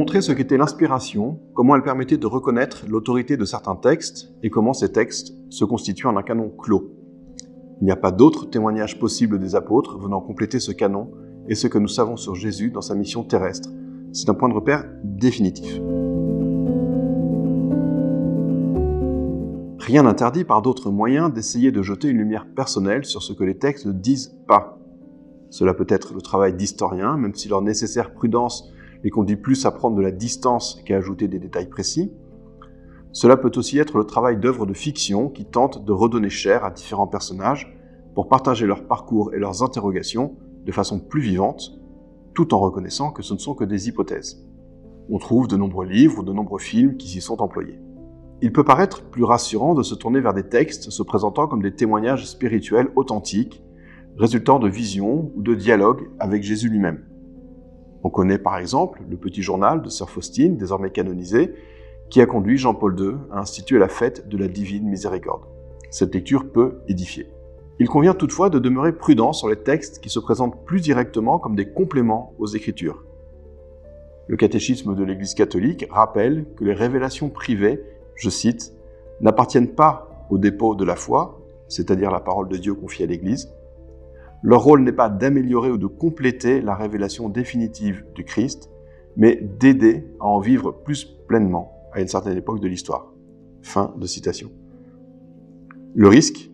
montré ce qu'était l'inspiration, comment elle permettait de reconnaître l'autorité de certains textes et comment ces textes se constituent en un canon clos. Il n'y a pas d'autre témoignage possible des apôtres venant compléter ce canon et ce que nous savons sur Jésus dans sa mission terrestre. C'est un point de repère définitif. Rien n'interdit par d'autres moyens d'essayer de jeter une lumière personnelle sur ce que les textes ne disent pas. Cela peut être le travail d'historiens, même si leur nécessaire prudence les conduit plus à prendre de la distance qu'à ajouter des détails précis. Cela peut aussi être le travail d'œuvres de fiction qui tentent de redonner chair à différents personnages pour partager leur parcours et leurs interrogations de façon plus vivante, tout en reconnaissant que ce ne sont que des hypothèses. On trouve de nombreux livres ou de nombreux films qui s'y sont employés. Il peut paraître plus rassurant de se tourner vers des textes se présentant comme des témoignages spirituels authentiques, résultant de visions ou de dialogues avec Jésus lui-même. On connaît par exemple le petit journal de Sœur Faustine, désormais canonisé, qui a conduit Jean-Paul II à instituer la fête de la Divine Miséricorde. Cette lecture peut édifier. Il convient toutefois de demeurer prudent sur les textes qui se présentent plus directement comme des compléments aux Écritures. Le catéchisme de l'Église catholique rappelle que les révélations privées, je cite, « n'appartiennent pas au dépôt de la foi, c'est-à-dire la parole de Dieu confiée à l'Église. Leur rôle n'est pas d'améliorer ou de compléter la révélation définitive du Christ, mais d'aider à en vivre plus pleinement à une certaine époque de l'histoire. » Fin de citation. Le risque,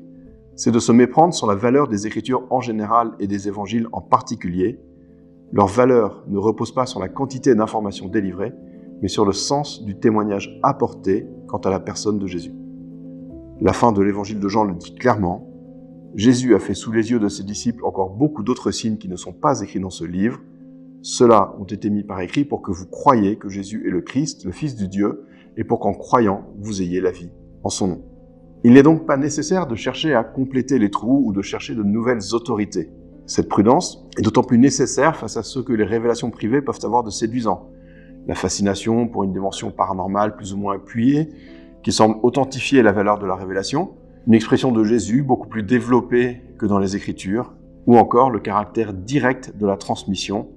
c'est de se méprendre sur la valeur des Écritures en général et des Évangiles en particulier. Leur valeur ne repose pas sur la quantité d'informations délivrées, mais sur le sens du témoignage apporté quant à la personne de Jésus. La fin de l'Évangile de Jean le dit clairement. Jésus a fait sous les yeux de ses disciples encore beaucoup d'autres signes qui ne sont pas écrits dans ce livre. Ceux-là ont été mis par écrit pour que vous croyiez que Jésus est le Christ, le Fils du Dieu, et pour qu'en croyant, vous ayez la vie en son nom. Il n'est donc pas nécessaire de chercher à compléter les trous ou de chercher de nouvelles autorités. Cette prudence est d'autant plus nécessaire face à ce que les révélations privées peuvent avoir de séduisant. La fascination pour une dimension paranormale plus ou moins appuyée, qui semble authentifier la valeur de la révélation, une expression de Jésus beaucoup plus développée que dans les Écritures, ou encore le caractère direct de la transmission,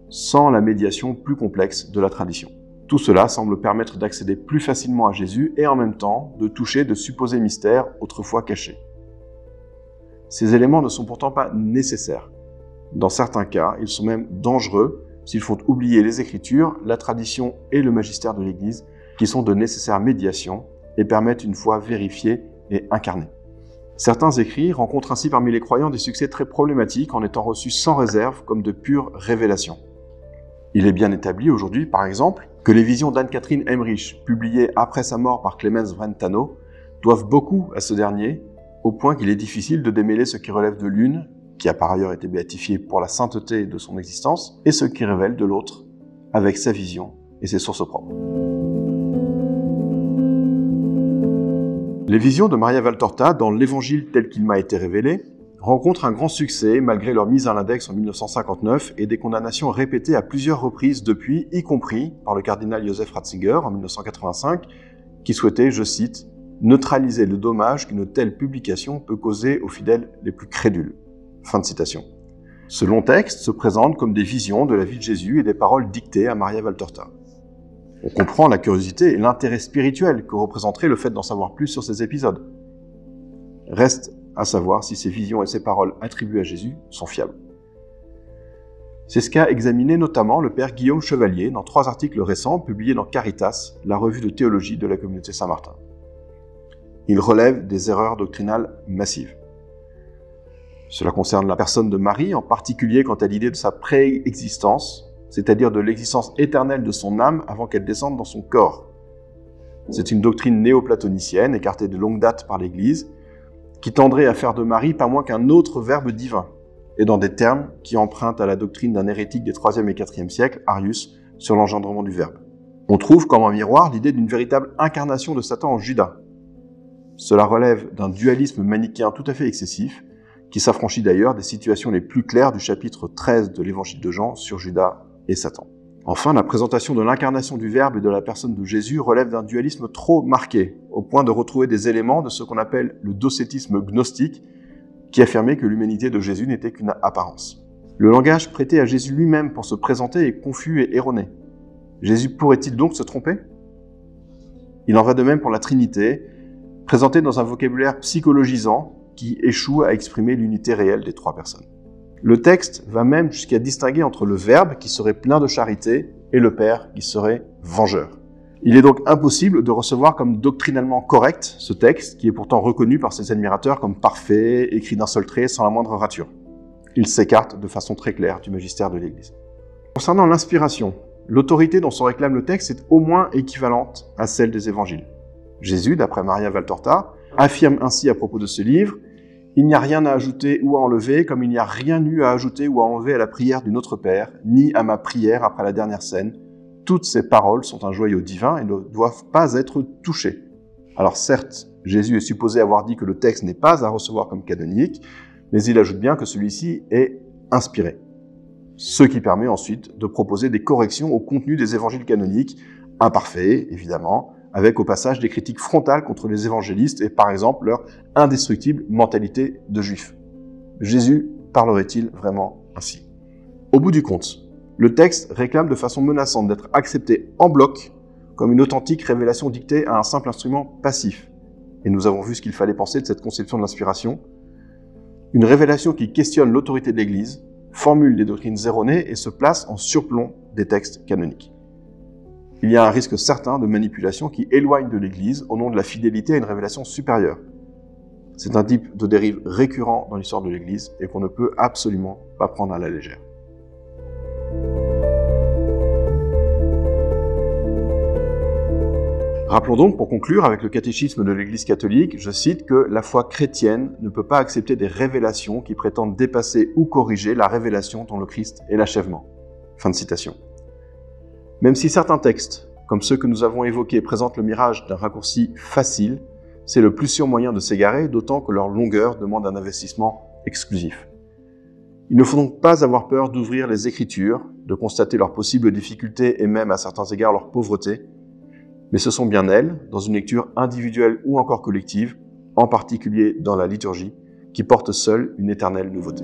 sans la médiation plus complexe de la tradition. Tout cela semble permettre d'accéder plus facilement à Jésus et en même temps de toucher de supposés mystères autrefois cachés. Ces éléments ne sont pourtant pas nécessaires. Dans certains cas, ils sont même dangereux s'ils font oublier les Écritures, la tradition et le magistère de l'Église, qui sont de nécessaires médiations et permettent une foi vérifiée et incarnée. Certains écrits rencontrent ainsi parmi les croyants des succès très problématiques en étant reçus sans réserve comme de pures révélations. Il est bien établi aujourd'hui, par exemple, que les visions d'Anne-Catherine Emmerich, publiées après sa mort par Clemens Brentano, doivent beaucoup à ce dernier, au point qu'il est difficile de démêler ce qui relève de l'une, qui a par ailleurs été béatifiée pour la sainteté de son existence, et ce qui révèle de l'autre, avec sa vision et ses sources propres. Les visions de Maria Valtorta, dans l'Évangile tel qu'il m'a été révélé, rencontrent un grand succès malgré leur mise à l'index en 1959 et des condamnations répétées à plusieurs reprises depuis, y compris par le cardinal Joseph Ratzinger en 1985, qui souhaitait, je cite, « neutraliser le dommage qu'une telle publication peut causer aux fidèles les plus crédules ». Fin de citation. Ce long texte se présente comme des visions de la vie de Jésus et des paroles dictées à Maria Valtorta. On comprend la curiosité et l'intérêt spirituel que représenterait le fait d'en savoir plus sur ces épisodes. Reste à savoir si ces visions et ces paroles attribuées à Jésus sont fiables. C'est ce qu'a examiné notamment le père Guillaume Chevalier dans 3 articles récents publiés dans Caritas, la revue de théologie de la communauté Saint-Martin. Il relève des erreurs doctrinales massives. Cela concerne la personne de Marie, en particulier quant à l'idée de sa préexistence, c'est-à-dire de l'existence éternelle de son âme avant qu'elle descende dans son corps. C'est une doctrine néoplatonicienne, écartée de longue date par l'Église, qui tendrait à faire de Marie pas moins qu'un autre verbe divin, et dans des termes qui empruntent à la doctrine d'un hérétique des 3e et 4e siècles, Arius, sur l'engendrement du verbe. On trouve comme en miroir l'idée d'une véritable incarnation de Satan en Judas. Cela relève d'un dualisme manichéen tout à fait excessif, qui s'affranchit d'ailleurs des situations les plus claires du chapitre 13 de l'Évangile de Jean sur Judas et Satan. Enfin, la présentation de l'incarnation du Verbe et de la personne de Jésus relève d'un dualisme trop marqué, au point de retrouver des éléments de ce qu'on appelle le docétisme gnostique, qui affirmait que l'humanité de Jésus n'était qu'une apparence. Le langage prêté à Jésus lui-même pour se présenter est confus et erroné. Jésus pourrait-il donc se tromper? Il en va de même pour la Trinité, présentée dans un vocabulaire psychologisant qui échoue à exprimer l'unité réelle des trois personnes. Le texte va même jusqu'à distinguer entre le Verbe qui serait plein de charité et le Père qui serait vengeur. Il est donc impossible de recevoir comme doctrinalement correct ce texte qui est pourtant reconnu par ses admirateurs comme parfait, écrit d'un seul trait, sans la moindre rature. Il s'écarte de façon très claire du magistère de l'Église. Concernant l'inspiration, l'autorité dont se réclame le texte est au moins équivalente à celle des évangiles. Jésus, d'après Maria Valtorta, affirme ainsi à propos de ce livre: « Il n'y a rien à ajouter ou à enlever, comme il n'y a rien eu à ajouter ou à enlever à la prière du Notre Père, ni à ma prière après la dernière scène. Toutes ces paroles sont un joyau divin et ne doivent pas être touchées. » Alors certes, Jésus est supposé avoir dit que le texte n'est pas à recevoir comme canonique, mais il ajoute bien que celui-ci est inspiré. Ce qui permet ensuite de proposer des corrections au contenu des évangiles canoniques, imparfaits évidemment, avec au passage des critiques frontales contre les évangélistes et par exemple leur indestructible mentalité de juifs. Jésus parlerait-il vraiment ainsi? Au bout du compte, le texte réclame de façon menaçante d'être accepté en bloc comme une authentique révélation dictée à un simple instrument passif. Et nous avons vu ce qu'il fallait penser de cette conception de l'inspiration. Une révélation qui questionne l'autorité de l'Église, formule des doctrines erronées et se place en surplomb des textes canoniques. Il y a un risque certain de manipulation qui éloigne de l'Église au nom de la fidélité à une révélation supérieure. C'est un type de dérive récurrent dans l'histoire de l'Église et qu'on ne peut absolument pas prendre à la légère. Rappelons donc, pour conclure, avec le catéchisme de l'Église catholique, je cite que la foi chrétienne ne peut pas accepter des révélations qui prétendent dépasser ou corriger la révélation dont le Christ est l'achèvement. Fin de citation. Même si certains textes, comme ceux que nous avons évoqués, présentent le mirage d'un raccourci facile, c'est le plus sûr moyen de s'égarer, d'autant que leur longueur demande un investissement exclusif. Il ne faut donc pas avoir peur d'ouvrir les Écritures, de constater leurs possibles difficultés et même à certains égards leur pauvreté, mais ce sont bien elles, dans une lecture individuelle ou encore collective, en particulier dans la liturgie, qui portent seules une éternelle nouveauté.